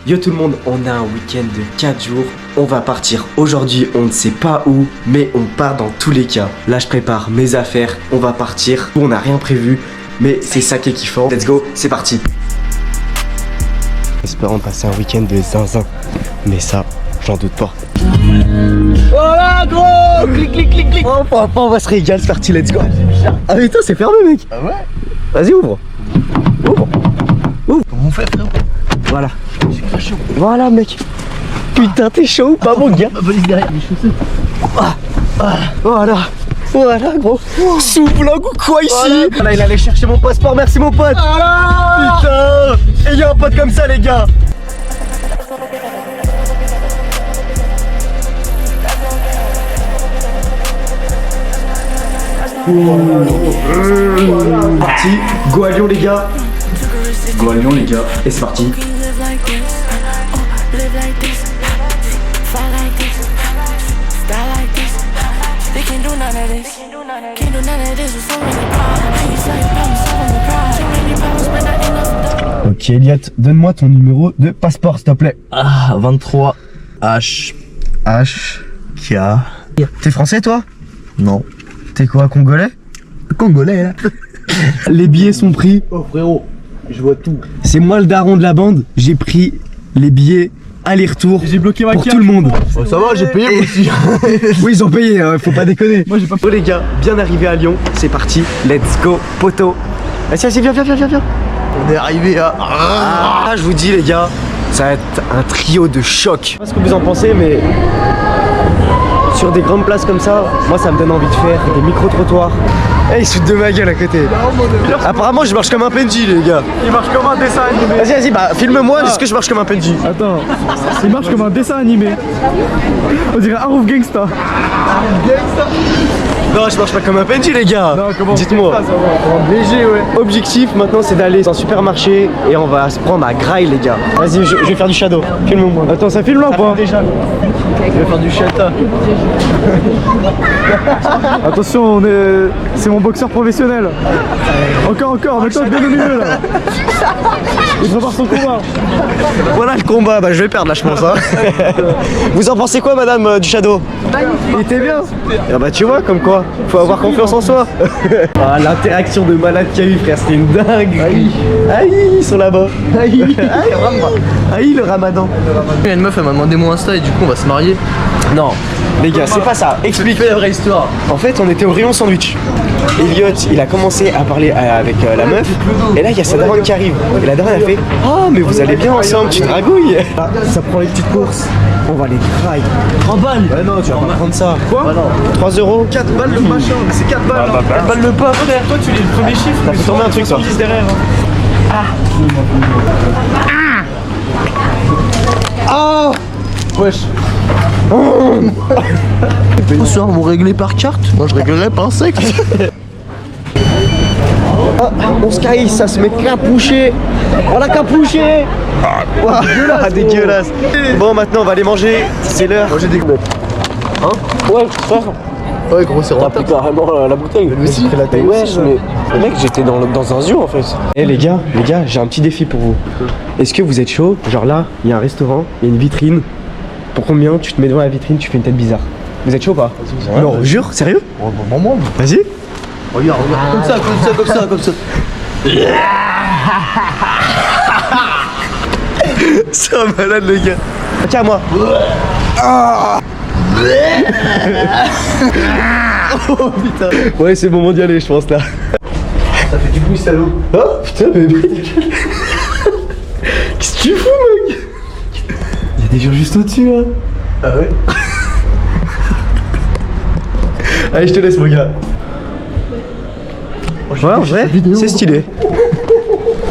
Yo tout le monde, on a un week-end de 4 jours. On va partir aujourd'hui, on ne sait pas où, mais on part dans tous les cas. Là je prépare mes affaires, on va partir. On n'a rien prévu, mais c'est ça qui est kiffant. Let's go, c'est parti. Espérons passer un week-end de zinzin, mais ça, j'en doute pas. Voilà gros, clic clic clic clic. Oh papa, on va se régaler, c'est parti, let's go. Ah mais toi c'est fermé mec. Ah ouais. Vas-y ouvre. Ouvre. Ouvre. Comment on fait frérot? Voilà. Voilà mec. Putain t'es chaud ou pas mon gars? Derrière les chaussettes. Voilà. Voilà gros. Sous vlog ou quoi ici? Voilà, il allait chercher mon passeport, merci mon pote. Putain. Et y'a un pote comme ça les gars. Parti, go à Lyon les gars. Go à Lyon les gars. Et c'est parti. Ok Elliot, donne-moi ton numéro de passeport s'il te plaît. Ah, 23 H. K. T'es français toi? Non. T'es quoi, congolais? Congolais là. Les billets sont pris. Oh frérot, je vois tout. C'est moi le daron de la bande. J'ai pris les billets aller-retour. J'ai bloqué ma carte pour tout le monde. Oh, ça va, j'ai payé aussi. Oui, ils ont payé, faut pas déconner. Moi j'ai pas payé. Les gars, bien arrivé à Lyon. C'est parti. Let's go, poto. Vas-y, viens. On est arrivé à... Ah, je vous dis les gars, ça va être un trio de choc. Je sais pas ce que vous en pensez, mais sur des grandes places comme ça, moi ça me donne envie de faire des micro-trottoirs. Eh, il se fout de ma gueule à côté. Apparemment, je marche comme un PNJ, les gars. Il marche comme un dessin animé. Vas-y, bah filme-moi, est-ce que je marche comme un PNJ? Attends, il marche comme un dessin animé. On dirait Arrow Gangsta. Non, je marche pas comme un PNJ, les gars. Dites-moi. Léger, ouais. Objectif maintenant, c'est d'aller dans un supermarché et on va se prendre à graille, les gars. Vas-y, je vais faire du shadow. Filme-moi. Attends, ça filme là ou pas? Déjà. Je vais faire du chata. Attention, c'est mon boxeur professionnel. Encore, mets-toi bien au milieu là. Il prépare son combat. Voilà le combat, bah je vais perdre là, je pense. Hein. Vous en pensez quoi, madame du shadow? Il était bien. Ah bah tu vois, comme quoi, faut avoir confiance en soi. Ah, l'interaction de malade qu'il y a eu, frère, c'était une dingue. Aïe, ils sont là-bas. Aïe, le ramadan. Il y a une meuf, elle m'a demandé mon Insta et du coup on va se marier. Non, les gars, c'est pas ça. Explique la vraie histoire. En fait, on était au rayon sandwich. Elliot, il a commencé à parler avec la meuf. Et là, il y a sa daronne qui arrive. Et la daronne a fait: ah, mais vous allez bien ensemble, tu dragouilles. Ça prend les petites courses. On va les drague. 3 balles. Ouais, non, tu vas pas prendre ça. Quoi? 3 euros. 4 balles le machin, mais c'est 4 balles. 4 balles le pas, frère. Toi, tu lis le premier chiffre. Ça fait tomber un truc, ça. Derrière. Oh Wesh. Bonsoir, vous réglez par carte? Moi je réglerais par sexe. Ah, on se caille, ça se met capuché. On l'a capuché. Ah, dégueulasse. Bon, maintenant on va aller manger. C'est l'heure. J'ai des gouttes. Hein? Ouais, frère. Ouais, gros, c'est T'as pris carrément la bouteille. Mais aussi, la taille ouais, aussi, mais mec, j'étais dans un zoo en fait. Eh les gars, j'ai un petit défi pour vous. Est-ce que vous êtes chaud? Genre là, il y a un restaurant, il y a une vitrine. Pour combien tu te mets devant la vitrine, tu fais une tête bizarre? Vous êtes chaud ou pas? Non, jure, sérieux? Maman. Vas-y. Regarde, comme ça. C'est un malade le gars. Tiens moi. Oh putain. Ouais, c'est le moment d'y aller, je pense là. Ça fait du bruit, salaud. Oh putain, mais qu'est-ce que tu fous, mec? Il y a des gens juste au-dessus là. Ah ouais? Allez, je te laisse, mon gars. Ouais, en vrai, c'est stylé.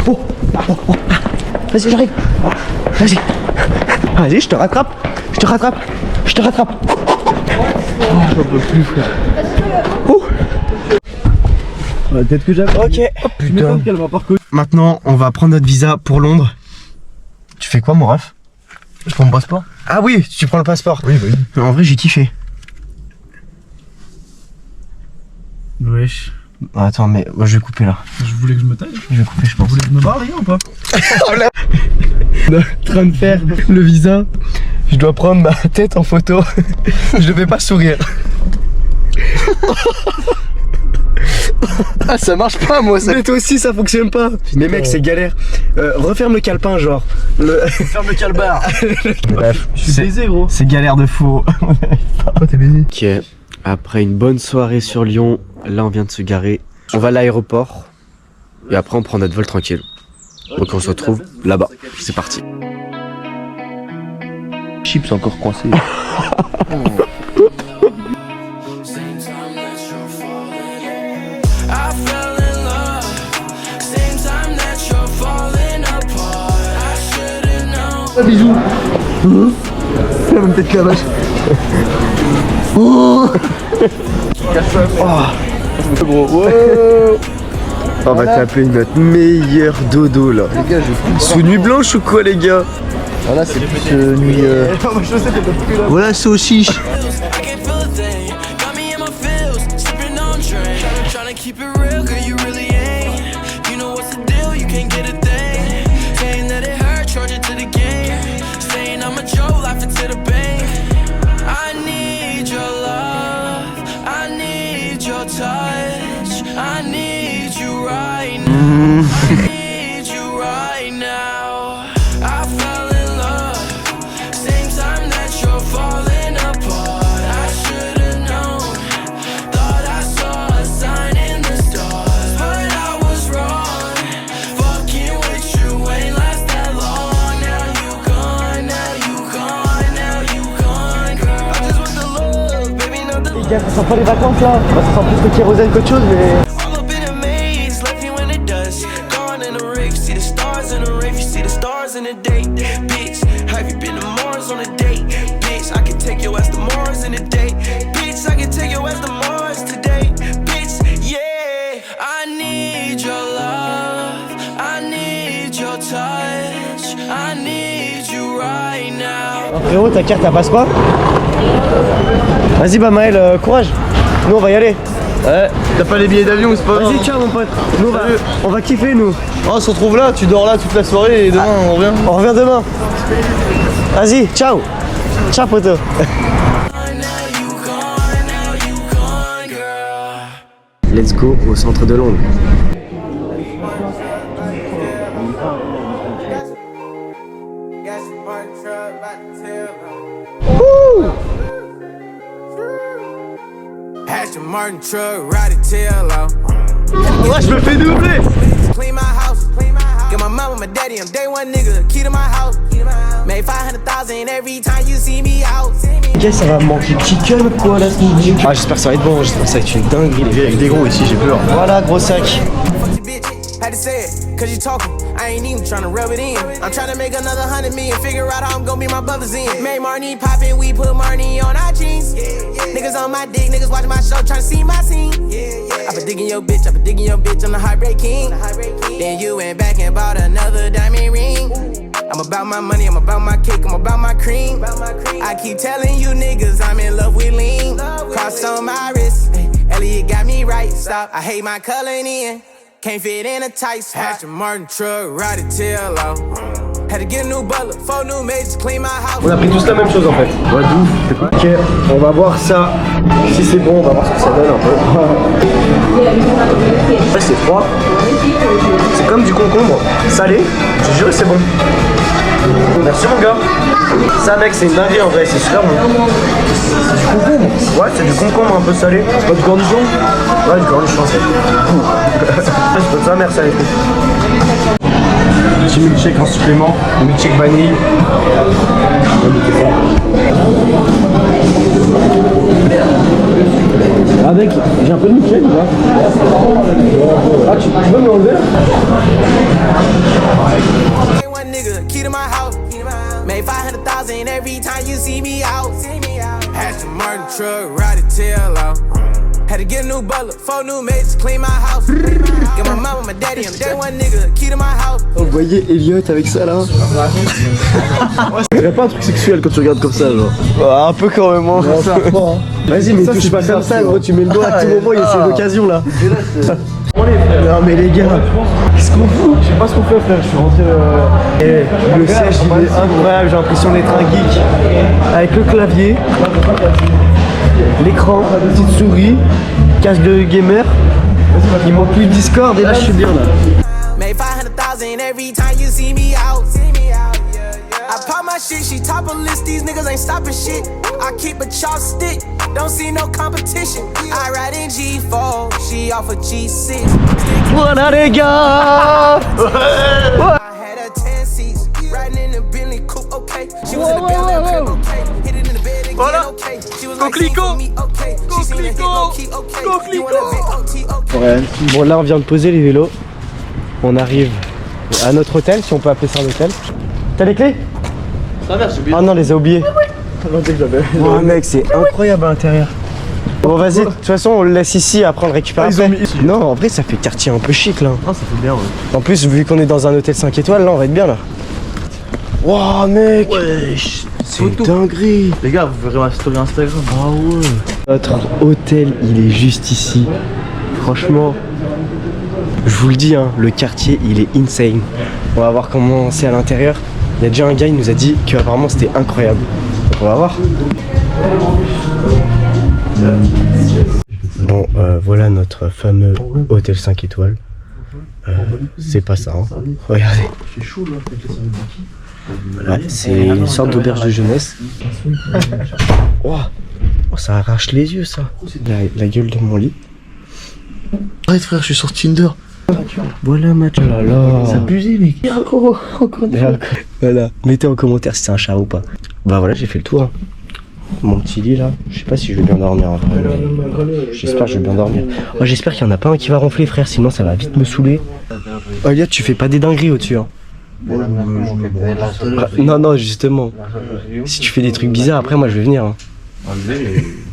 Oh. Vas-y, j'arrive. Vas-y, je te rattrape. J'en peux plus, frère. Oh. Peut-être que j'avais. Ok. Oh, putain. Qu'elle m'a pas reconnu. Maintenant, on va prendre notre visa pour Londres. Tu fais quoi, mon ref? Je prends mon passeport. Ah oui, tu prends le passeport. Oui. En vrai, j'ai kiffé. wesh. Attends, mais moi je vais couper là. Je voulais que je me taille. Je vais couper, je pense. Vous voulez que je me barre, les gars, ou pas? On est en train de faire le visa. Je dois prendre ma tête en photo. Je ne vais pas sourire. Ah, ça marche pas, moi. Ça... Mais toi aussi, ça fonctionne pas. Mais mec, c'est galère. Referme le calepin, genre. Ferme le calbar. Bref, Je suis baisé, gros. c'est galère de fou. Oh, t'es baisé. Ok, après une bonne soirée sur Lyon, là on vient de se garer. On va à l'aéroport et après on prend notre vol tranquille. Donc on se retrouve là-bas. C'est parti. Chips encore coincé. Bisous. C'est la même tête que la vache. Oh. On va taper notre meilleur dodo là. Les gars, Sous nuit blanche ou quoi les gars? voilà, c'est plus nuit. Voilà, saucisse. Ça sent pas les vacances là. Bah, ça sent plus le kérosène qu'autre chose, mais. Frérot, ta carte, elle passe pas? Vas-y, bah Maël, courage. Nous, on va y aller. Ouais, t'as pas les billets d'avion, c'est pas grave. Vas-y, ciao mon pote. Nous, on va kiffer, nous. On se retrouve là, tu dors là toute la soirée et demain on revient. On revient demain. Vas-y, ciao. Ciao, poteau. Let's go au centre de Londres. Martin truck, ride it tail out. Ouais, je me fais doubler. Clean my house. Get my mama, my daddy, I'm day one nigga. Key to my house. Made 500,000 every time you see me out. Ok, ça va manquer de chicken ou quoi là ce midi? Ah, j'espère que ça va être bon, j'espère que ça va être une dinguerie. Les gars, avec des gros ici, j'ai peur. Voilà, gros sac. Had to say it, cause you talking. I ain't even tryna rub it in. I'm tryna make another 100 million. Figure out how I'm gonna be my brothers in. Made Marnie poppin', we put Marnie on our jeans. Niggas on my dick, niggas watching my show, tryna see my scene. I been digging your bitch, I'm the heartbreak king. Then you went back and bought another diamond ring. I'm about my money, I'm about my cake, I'm about my cream. I keep telling you niggas I'm in love with lean. Cross on my wrist, Elliot got me right. Stop, I hate my coloring in. Can't fit in a tight spot. Aston Martin truck, ride it tail out. Had to get a new butler, 4 new majors, clean my house. On a pris tous la même chose en fait. Ouais, d'ouf. Ok, on va voir ça. Si c'est bon, on va voir ce que ça donne un peu. Ouais, c'est froid. C'est comme du concombre salé. Je te jure, c'est bon. Merci mon gars. Ça mec, c'est une dinguerie en vrai, c'est super bon. C'est du concombre. Ouais, c'est du concombre un peu salé. C'est pas du cornichon? Ouais, du cornichon, c'est c'est pas de sa mère, ça les fait. Petit milkshake en supplément, milkshake vanille. Ah mec, j'ai un peu de milkshake ou pas? Ah, tu peux me l'enlever là? Key to my house. Made 500,000 every time you see me out. Aston Martin truck, ride it tail out. Had to get a new butler, 4 new mates, clean my house. Get my mama, my daddy, I'm day one nigga, key to my house. Vous voyez Elliot avec ça là? Y'a pas un truc sexuel quand tu regardes comme ça, genre. Un peu quand même. Hein. Vas-y, mais touche pas comme ça, gros. Tu mets le doigt à tout moment, il y a cette occasion là. Non, mais les gars, qu'est-ce qu'on fout? Je sais pas ce qu'on fait, frère. Je suis rentré. Le siège, il est incroyable. J'ai l'impression d'être un geek. Avec le clavier, l'écran, petite souris, casque de gamer. Il manque plus de Discord et là, je suis bien là. Made 500,000 every time you see me out. I pop my shit, she top a list, these niggas ain't stopping shit. I keep a chopstick, don't see no competition. I ride in G4, she off a G6. Voilà les gars. I had a 10 seats, riding in the Bentley coupe, okay. She was in the Bentley crib, okay. Hit it in the bed again, okay. She was like, sing for me, okay. She seen the hit, no key, okay. You want a big OT, okay. Ouais. Bon, là, on vient de poser les vélos. On arrive à notre hôtel, si on peut appeler ça un hôtel. T'as les clés? Ah non, les a oubliés. Oh mec, c'est incroyable à l'intérieur. Bon, vas-y, de toute façon, on le laisse ici, après on le récupère après. Non, en vrai, ça fait quartier un peu chic là. Ah, ça fait bien, ouais. En plus, vu qu'on est dans un hôtel 5 étoiles, là, on va être bien là. Wow, mec, Wesh, c'est dinguerie. Les gars, vous verrez ma story Instagram. Ah ouais. Notre hôtel, il est juste ici. Franchement, je vous le dis, hein, le quartier, il est insane. On va voir comment c'est à l'intérieur. Il y a déjà un gars, il nous a dit qu'apparemment c'était incroyable. Donc on va voir. Bon, voilà notre fameux hôtel 5 étoiles. C'est pas ça, hein. Regardez. Voilà, c'est une sorte d'auberge de jeunesse. Wow. Oh, ça arrache les yeux, ça. La gueule de mon lit. Arrête, frère, je suis sur Tinder. Voilà, match. Oh là là. C'est abusé, mec. Voilà. Mettez en commentaire si c'est un chat ou pas. Bah voilà, j'ai fait le tour. Hein. Mon petit lit là. Je sais pas si je vais bien dormir en vrai. J'espère que je vais bien dormir. Oh, j'espère qu'il y en a pas un qui va ronfler, frère, sinon ça va vite me saouler. Oh, Eliott, tu fais pas des dingueries au-dessus. Hein. Non, non, justement. Si tu fais des trucs bizarres, après, moi je vais venir. Hein.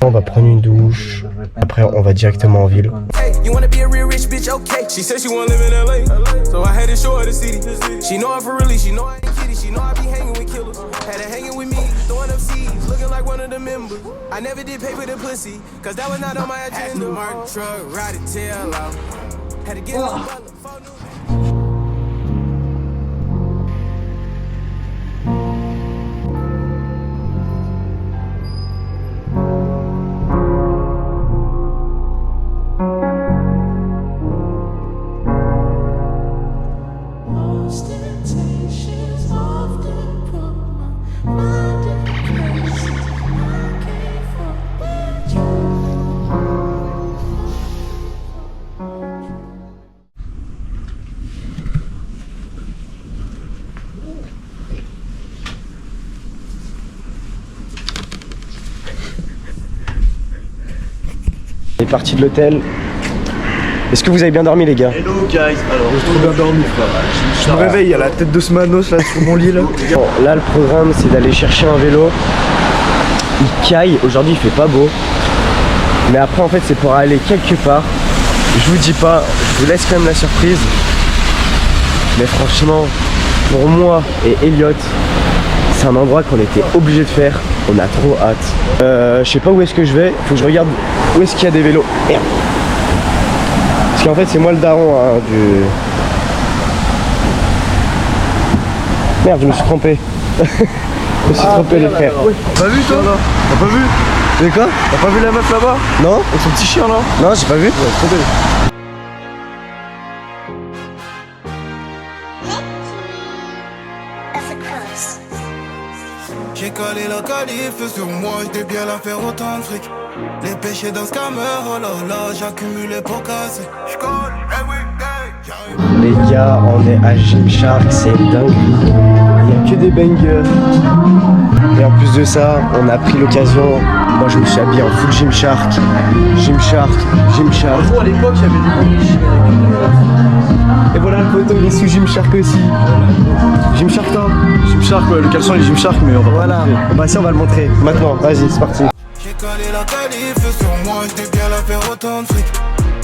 On va prendre une douche. Après, on va directement en ville. Hey, you wanna be a real rich bitch, okay. She said she wanna live in LA, so I had to show her the city. She know I'm for really, she know I ain't kidding. She know I be hanging with killers. Had her hanging with me, throwing up seeds, looking like one of the members. I never did pay for the pussy, cause that was not on my agenda. Mark truck, ride it, tail out. Had to get a little butler, phone new. On est parti de l'hôtel. Est-ce que vous avez bien dormi, les gars? Hello, guys. Alors, J'ai trop bien dormi, frère. Je me réveille, il y a la tête de Smanos là sur mon lit là. Bon, là, le programme, c'est d'aller chercher un vélo. Il caille. Aujourd'hui, il fait pas beau. Mais après, en fait, c'est pour aller quelque part. Je vous dis pas, je vous laisse quand même la surprise. Mais franchement, pour moi et Elliott, c'est un endroit qu'on était obligé de faire. On a trop hâte. Je sais pas où est-ce que je vais. Faut que je regarde où est-ce qu'il y a des vélos. Merde. Parce qu'en fait, c'est moi le daron hein, du... Merde, je me suis trompé. Je me suis trompé, les frères. T'as pas vu toi là? T'as pas vu? Mais quoi? T'as pas vu la meuf là-bas? Non? Avec son petit chien là? Non, j'ai pas vu. J'ai collé la qualif sur moi, j'étais bien la faire autant de fric. Les péchés d'un scammer, oh là là, j'accumule pour casser. J'colle every day. Les gars, on est à Gymshark, c'est dingue. Il n'y a que des bangers. Et en plus de ça, on a pris l'occasion. Moi, je me suis habillé en full Gymshark. Gymshark. à l'époque, il y avait des bons. Et voilà le poteau, il est sous Gymshark aussi. Gymshark, toi? Gymshark, ouais, le caleçon il est Gymshark, mais on va pas. Voilà. Bah, si, on va le montrer. Maintenant, vas-y, c'est parti. J'ai calé la qualif sur moi, j'étais bien la faire autant de fric.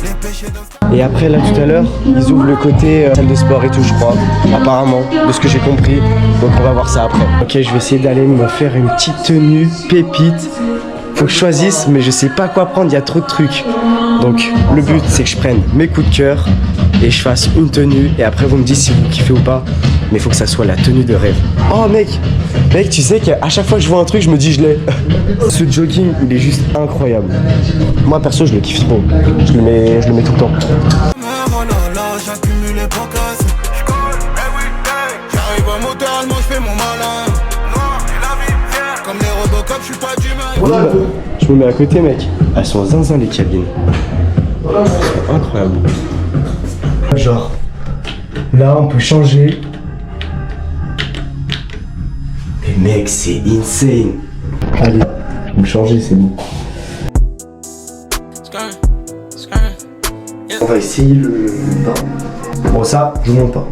Les péchés dans Et après là tout à l'heure, ils ouvrent le côté salle de sport et tout je crois, apparemment, de ce que j'ai compris. Donc on va voir ça après. Ok, je vais essayer d'aller me faire une petite tenue pépite. Faut que je choisisse, mais je sais pas quoi prendre, il y a trop de trucs. Donc le but c'est que je prenne mes coups de cœur et je fasse une tenue et après vous me dites si vous kiffez ou pas. Mais il faut que ça soit la tenue de rêve. Oh mec, tu sais qu'à chaque fois que je vois un truc, je me dis je l'ai. Ce jogging, il est juste incroyable. Moi perso, je le kiffe trop. Je le mets tout le temps. oh là là, j'accumule les pots cassés. J'colle everyday. J'arrive à motoralement, j'fais mon malin. Noir et la vie fière. Comme les Robocop, j'suis pas d'humain. Je me mets à côté mec. Elles sont zinzin les cabines. Elles sont incroyables. Genre, là on peut changer. Mais mec, c'est insane. Allez, vous me changez, c'est bon. On va essayer le bain. Bon ça, je vous montre pas.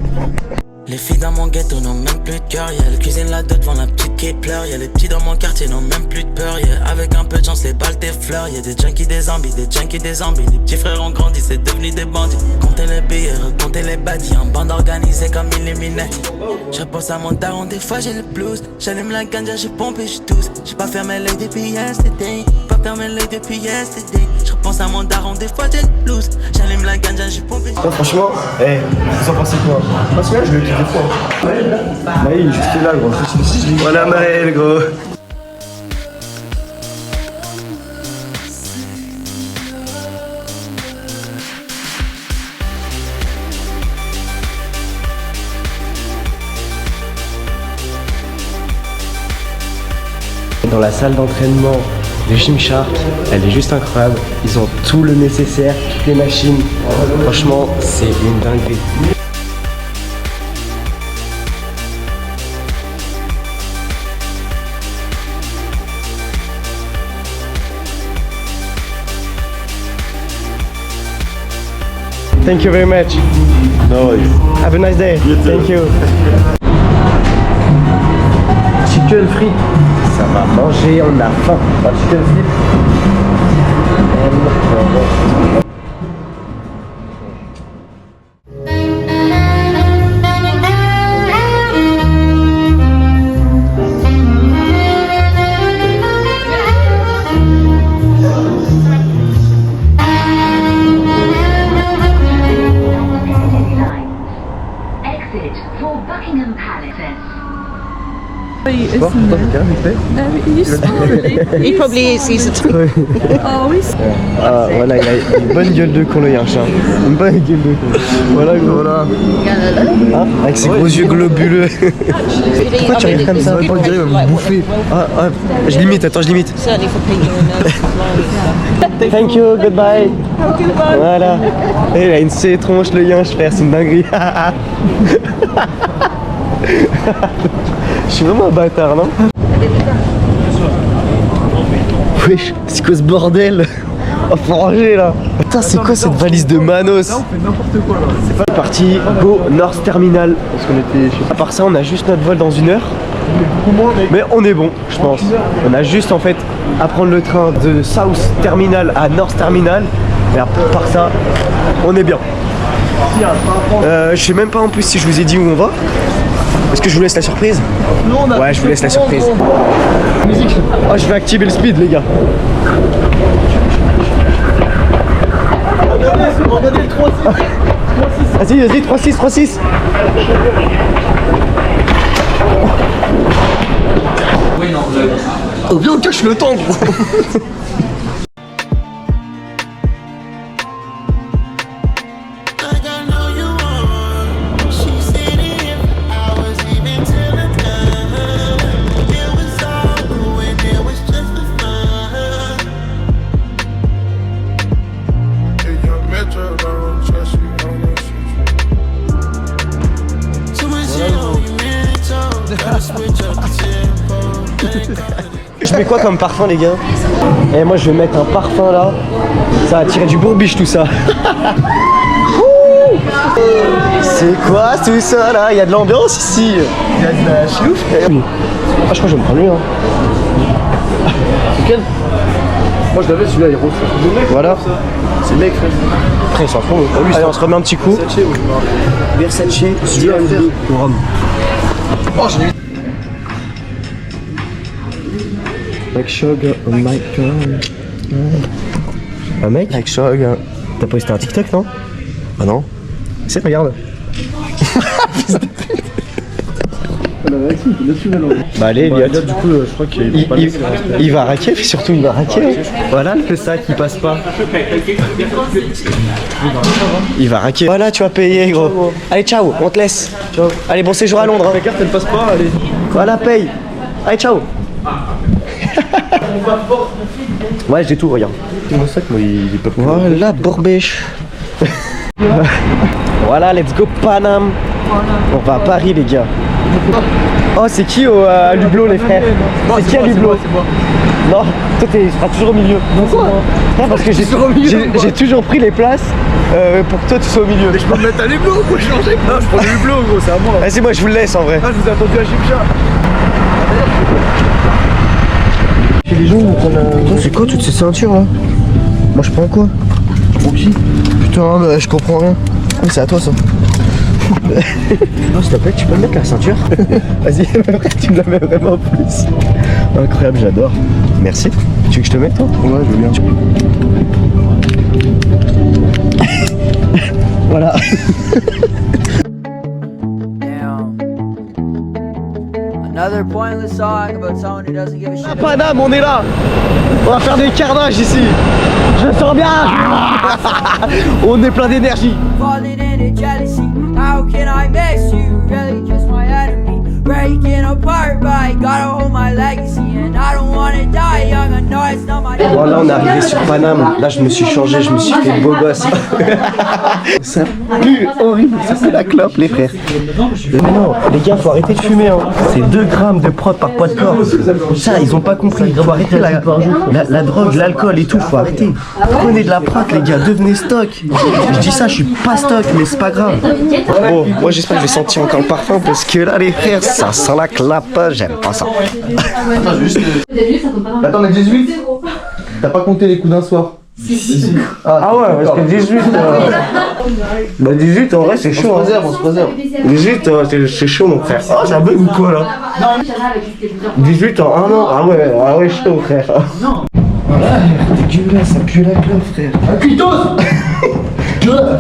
Les filles dans mon ghetto n'ont même plus de cœur, yeah. Elles cuisinent la dot devant la petite qui pleure, yeah. Les petits dans mon quartier n'ont même plus de peur, yeah. Avec un peu de chance les balles t'effleurent, yeah. Des junkies, des zombies, des junkies, des zombies. Les petits frères ont grandi, c'est devenu des bandits. Comptez les billets, comptez les baddies. En bande organisée comme Illuminati. Je pense à mon daron, des fois j'ai le blues. J'allume la ganja, je pompe et je tousse. J'ai pas fermé l'œil depuis yesterday. Pas fermé l'œil depuis yesterday. Je repense à mon daron, des fois j'ai le blues. J'allume la ganja, je pompe et je tousse. Franchement, vous en pensez quoi? Parce que là, je le kiffe des fois. Maël, juste là, gros. Voilà Maël, gros. Dans la salle d'entraînement de Gymshark, elle est juste incroyable. Ils ont tout le nécessaire, toutes les machines. Franchement, c'est une dinguerie. Thank you very much. No worries. Have a nice day. Thank you. Chicken frites. Ça va manger, on a faim. Chicken frites. He probably is. He's a Ah, voilà, il a une bonne gueule de con le yinche. Une bonne gueule de con. Voilà, voilà. Hein, avec ses gros yeux globuleux. Pourquoi tu regardes comme ça? On dirait il va me bouffer. Ah, je limite, attends, je limite. certainly for Peter. Thank you, goodbye. Voilà. Et il a une C-tronche le yinche, frère, c'est une dinguerie. Je suis vraiment un bâtard, non? Wesh, c'est quoi ce bordel? Oh, faut ranger là. Putain, c'est quoi cette valise de Manos? Là, on fait n'importe quoi là. C'est pas parti, go North Terminal. Parce qu'on était. À part ça, on a juste notre vol dans 1 heure. Mais on est bon, je pense. On a juste en fait à prendre le train de South Terminal à North Terminal. Et à part ça, on est bien. Je sais même pas en plus si je vous ai dit où on va. Est-ce que je vous laisse la surprise? Ouais, je vous laisse la surprise. Oh, je vais activer le speed, les gars. Regardez le 3-6. Vas-y, 3-6. Oh, bien, on cache le temps, gros. Je mets quoi comme parfum, les gars? Et moi je vais mettre un parfum là. Ça va tirer du bourbiche tout ça. C'est quoi tout ça là? Il y a de l'ambiance ici. Il y a de la chlouf. Ah, je crois que je vais me prendre lui. Lequel? Moi je l'avais, celui-là il est rose. Voilà. C'est le mec frère. Après il s'en fout. Allez on se remet un petit coup. Versace, DMV pour Rome. Oh j'ai eu. Like sugar on my tongue. Un mec? Like sugar. T'as posté un TikTok non? Bah non. C'est regarde. Bah allez Elliot. Du coup, je crois qu'il Il va raquer, surtout il va raquer. Voilà le sac qui passe pas. Il va raquer. Voilà, tu vas payer gros. Allez ciao, on te laisse. Ciao. Allez bon séjour à Londres. Hein. la carte elle passe pas, allez. Voilà, paye. Allez ciao. Ouais j'ai tout, regarde. Mon sac, moi il est pas plus. Voilà, Borbèche. Voilà, let's go Paname. On va à Paris les gars. Oh c'est qui à Lublot les frères? C'est qui à Lublot? Non, toi tu seras toujours au milieu. Non quoi? Non parce que j'ai toujours pris les places pour que toi tu sois au milieu. Mais je peux me mettre à Lublot, faut changer. Non, je prends le Lublot gros, c'est à moi. Vas-y moi je vous le laisse en vrai. Ah, je vous ai attendu à Chipcha. Chez les gens, on prend la... C'est quoi toutes ces ceintures là? Moi je prends quoi? Pour qui? Putain bah, je comprends rien. Ah c'est à toi ça. Non s'il te plaît tu peux me mettre la ceinture? Vas-y tu me la mets vraiment plus. Incroyable j'adore. Merci. Tu veux que je te mette toi? Ouais je veux bien. Voilà. Another pointless song about someone who doesn't give a shit. Paname, on est là. On va faire des carnages ici. Je le sens bien. On est plein d'énergie. Falling into jealousy. How can I miss you? Really just my enemy. Breaking apart, but I gotta hold my legacy. And I don't wanna die young. I know it's not my. Bon là on est arrivé sur Paname. Là je me suis changé, je me suis fait beau gosse. Ça pue horrible. Ça c'est la clope les frères. Mais non, les gars faut arrêter de fumer hein. C'est 2 grammes de prod par poids de corps. Ça ils ont pas compris. Faut arrêter la drogue, l'alcool et tout. Faut arrêter. Prenez de la prod les gars, devenez stock. Je dis ça, je suis pas stock mais c'est pas grave. Bon, moi j'espère que je vais sentir encore le parfum parce que là les frères ça sent la clope. J'aime pas ça. Attends juste. Attends mais 18. T'as pas compté les coups d'un soir? Ah ouais, parce que 18. Bah 18 en vrai c'est chaud. On se préserve. 18 c'est chaud mon frère. Oh j'ai un bug ou quoi là? 18 en 1 an. Ah ouais chaud frère. Non. Voilà, dégueulasse, ça pue la clope frère. Un cuitos.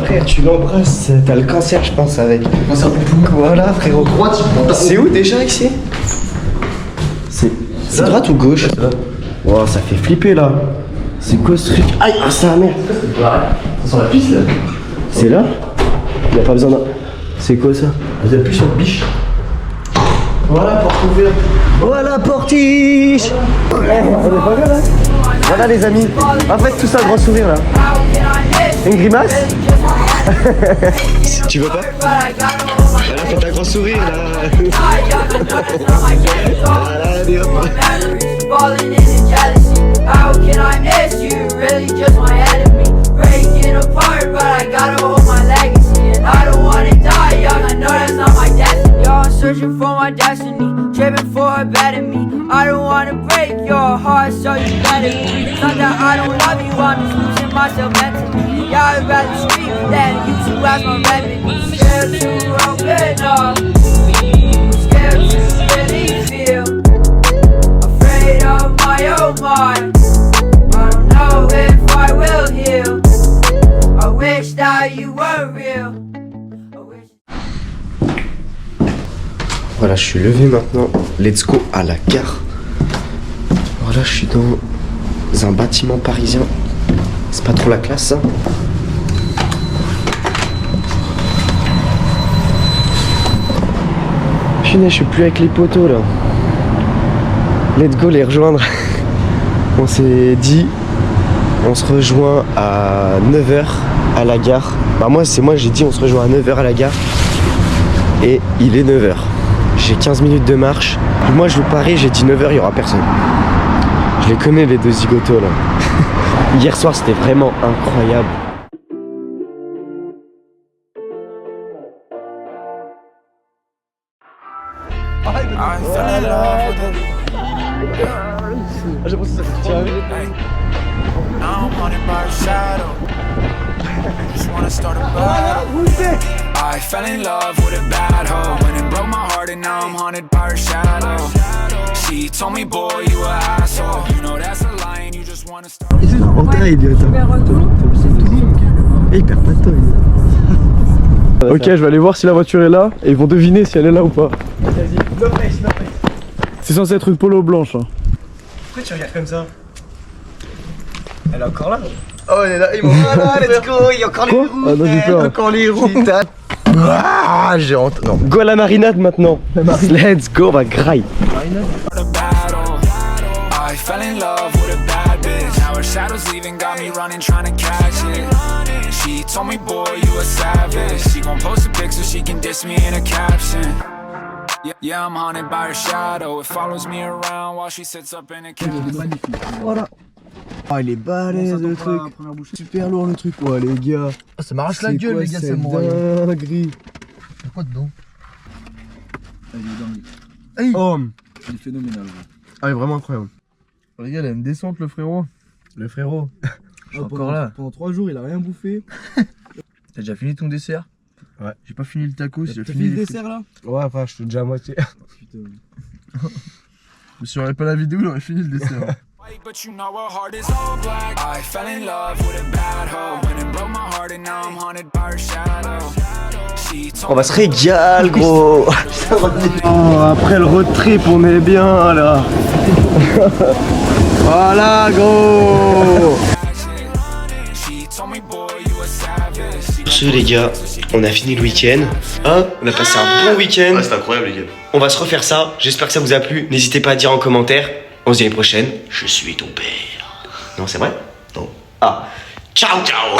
Frère tu l'embrasses, t'as le cancer je pense avec. Voilà frérot. C'est où déjà ici? C'est droite ou gauche? Oh ça fait flipper là. C'est quoi ce truc? Aïe, c'est la merde. Ça sent la piste là. C'est là? Y'a pas besoin d'un... C'est quoi ça? Vous appuyez sur le biche. Voilà, porte ouverte. Voilà portiche. On est pas bien là? Voilà les amis. En fait tout ça, gros sourire là. Une grimace? Tu veux pas? Voilà, fais ta gros sourire là. Voilà, allez, hop. Falling into jealousy. How can I miss you? Really just my enemy. Breaking apart, but I gotta hold my legacy. And I don't wanna die young, I know that's not my destiny. Yo, I'm searching for my destiny, driven for a better me. I don't wanna break your heart, so you better be. It's not that I don't love you, I'm just losing myself mentally. Yeah, I'd rather scream than you two as my remedy. Scared to open up, scared to really feel. Afraid of my own mind. I don't know if I will heal. I wish that you were real. Voilà, je suis levé maintenant. Let's go à la gare. Voilà, je suis dans un bâtiment parisien. C'est pas trop la classe ça. Punaise, je suis plus avec les poteaux là. Let's go les rejoindre. On s'est dit, on se rejoint à 9h à la gare. Bah moi j'ai dit on se rejoint à 9h à la gare. Et il est 9h. J'ai 15 minutes de marche. Moi je parie, j'ai dit 9h, il n'y aura personne. Je les connais les deux zigotos là. Hier soir c'était vraiment incroyable. I fell in love with her. J'ai pensé que ça fait tirer. Now I'm haunted by a shadow. Just wanna start a battle. I fell in love with a bad hoe. When it broke my heart and now I'm haunted by her shadow. She told me, boy, you a asshole. You know that's a lie and you just wanna start. Entrée, idiot. Et il perd pas de temps. Ok, je vais aller voir si la voiture est là et ils vont deviner si elle est là ou pas. Vas-y, no face, no face. C'est censé être une polo blanche. Hein. Pourquoi tu regardes comme ça? Elle est encore là? Oh, elle est là, ils m'ont. Ah, let's go, il y a encore les roues. Ah non, j'ai peur. Encore les roues. Ah, j'ai honte. Non. Go à la marinade maintenant. Let's go, on va graille. A battle. I fell in love with a bad bitch. Now her shadow's leaving, got me running, trying to catch it. She told me, boy, you a savage. She gon' post a pic so she can diss me in a caption. Yeah, I'm haunted by her shadow. It follows me around while she sits up in a cabin. Voilà. Oh, il est balèze le truc. Super lourd le truc. Ouais, les gars. Oh, ça m'arrache la gueule, les gars, ça me dinguerie. Y'a quoi dedans? Hey. Oh. Il est phénoménal. Ah, il est vraiment incroyable. Oh, les gars, il a une descente, le frérot. Le frérot. Je suis encore là. Pendant 3 jours, il a rien bouffé. T'as déjà fini ton dessert? Ouais. J'ai pas fini le tacos, j'ai T'as fini fini le les dessert là? Ouais, enfin, je suis déjà à moitié. Putain. Mais si j'aurais pas la vidéo, j'aurais fini le dessert. But you know her heart is all black. I fell in love with a bad hoe. When it broke my heart and now I'm haunted by her shadow. She told On va se régaler, gros. Oh, après le road trip, on est bien là. Voilà, gros. She told me, boy, you a savage. Sur ce, les gars, on a fini le week-end. Hein, on a passé un bon week-end. Ah, c'est incroyable, les gars. On va se refaire ça. J'espère que ça vous a plu. N'hésitez pas à dire en commentaire. On se dit à la prochaine. Je suis ton père. Non, c'est vrai? Non. Ah. Ciao, ciao.